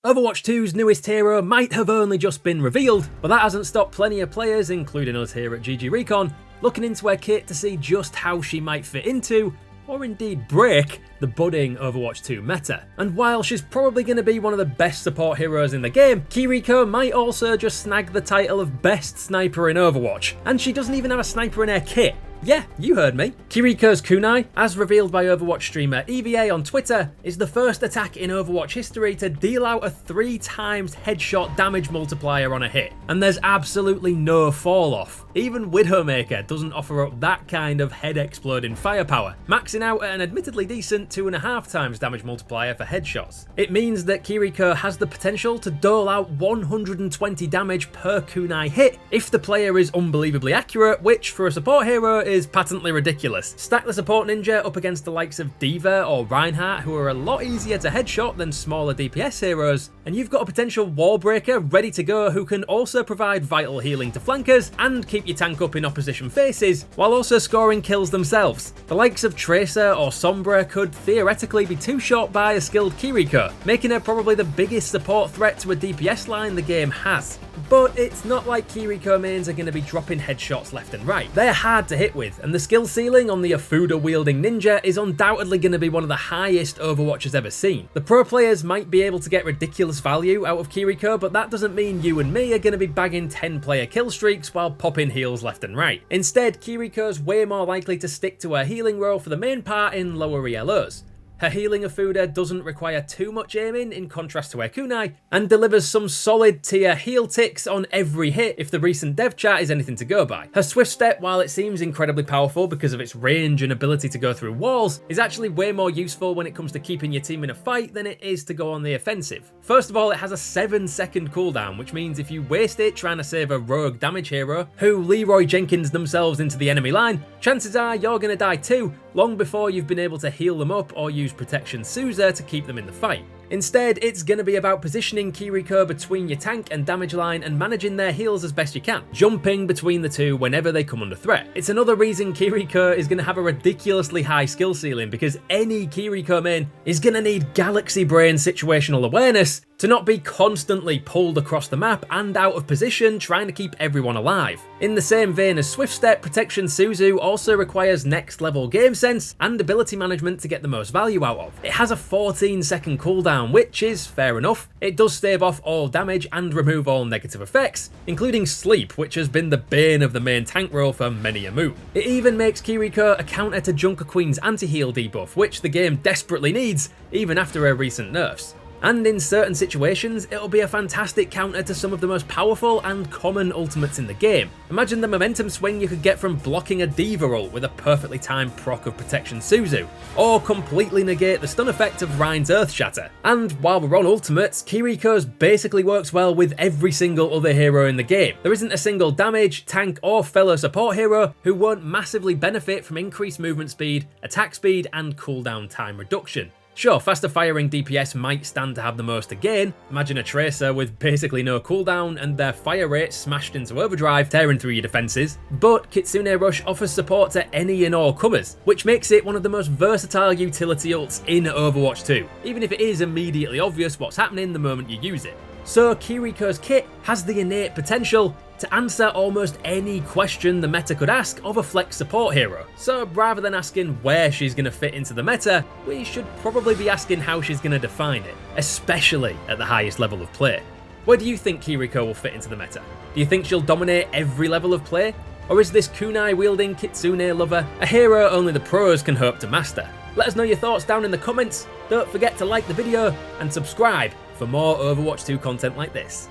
Overwatch 2's newest hero might have only just been revealed, but that hasn't stopped plenty of players, including us here at GGRecon, looking into her kit to see just how she might fit into, or indeed break, the budding Overwatch 2 meta. And while she's probably going to be one of the best support heroes in the game, Kiriko might also just snag the title of best sniper in Overwatch, and she doesn't even have a sniper in her kit. Yeah, you heard me. Kiriko's kunai, as revealed by Overwatch streamer EVA on Twitter, is the first attack in Overwatch history to deal out a 3 times headshot damage multiplier on a hit. And there's absolutely no fall off. Even Widowmaker doesn't offer up that kind of head exploding firepower, maxing out at an admittedly decent 2.5 times damage multiplier for headshots. It means that Kiriko has the potential to dole out 120 damage per kunai hit if the player is unbelievably accurate, which for a support hero is patently ridiculous. Stack the support ninja up against the likes of D.Va or Reinhardt, who are a lot easier to headshot than smaller DPS heroes, and you've got a potential wall breaker ready to go who can also provide vital healing to flankers and keep your tank up in opposition faces while also scoring kills themselves. The likes of Tracer or Sombra could theoretically be two-shot by a skilled Kiriko, making her probably the biggest support threat to a DPS line the game has. But it's not like Kiriko mains are going to be dropping headshots left and right. They're hard to hit with, and the skill ceiling on the Afuda wielding ninja is undoubtedly going to be one of the highest Overwatch has ever seen. The pro players might be able to get ridiculous value out of Kiriko, but that doesn't mean you and me are going to be bagging 10-player kill streaks while popping heals left and right. Instead, Kiriko's way more likely to stick to her healing role for the main part in lower ELOs. Her healing Afuda doesn't require too much aiming in contrast to her kunai, and delivers some solid tier heal ticks on every hit if the recent dev chat is anything to go by. Her swift step, while it seems incredibly powerful because of its range and ability to go through walls, is actually way more useful when it comes to keeping your team in a fight than it is to go on the offensive. First of all, it has a 7-second cooldown, which means if you waste it trying to save a rogue damage hero who Leroy Jenkins themselves into the enemy line, chances are you're going to die too, long before you've been able to heal them up or use Protection Souza to keep them in the fight. Instead, it's going to be about positioning Kiriko between your tank and damage line and managing their heals as best you can, jumping between the two whenever they come under threat. It's another reason Kiriko is going to have a ridiculously high skill ceiling, because any Kiriko main is going to need galaxy brain situational awareness to not be constantly pulled across the map and out of position trying to keep everyone alive. In the same vein as Swift Step, Protection Suzu also requires next level game sense and ability management to get the most value out of. It has a 14-second cooldown, which is fair enough. It does stave off all damage and remove all negative effects, including sleep, which has been the bane of the main tank role for many a moon. It even makes Kiriko a counter to Junker Queen's anti-heal debuff, which the game desperately needs, even after her recent nerfs. And in certain situations, it'll be a fantastic counter to some of the most powerful and common ultimates in the game. Imagine the momentum swing you could get from blocking a D.Va ult with a perfectly timed proc of Protection Suzu, or completely negate the stun effect of Rein's Earthshatter. And while we're on ultimates, Kiriko's basically works well with every single other hero in the game. There isn't a single damage, tank or fellow support hero who won't massively benefit from increased movement speed, attack speed and cooldown time reduction. Sure, faster firing DPS might stand to have the most to gain. Imagine a Tracer with basically no cooldown and their fire rate smashed into overdrive, tearing through your defenses. But Kitsune Rush offers support to any and all comers, which makes it one of the most versatile utility ults in Overwatch 2, even if it is immediately obvious what's happening the moment you use it. So Kiriko's kit has the innate potential to answer almost any question the meta could ask of a flex support hero. So rather than asking where she's going to fit into the meta, we should probably be asking how she's going to define it, especially at the highest level of play. Where do you think Kiriko will fit into the meta? Do you think she'll dominate every level of play? Or is this kunai wielding kitsune lover a hero only the pros can hope to master? Let us know your thoughts down in the comments. Don't forget to like the video and subscribe for more Overwatch 2 content like this.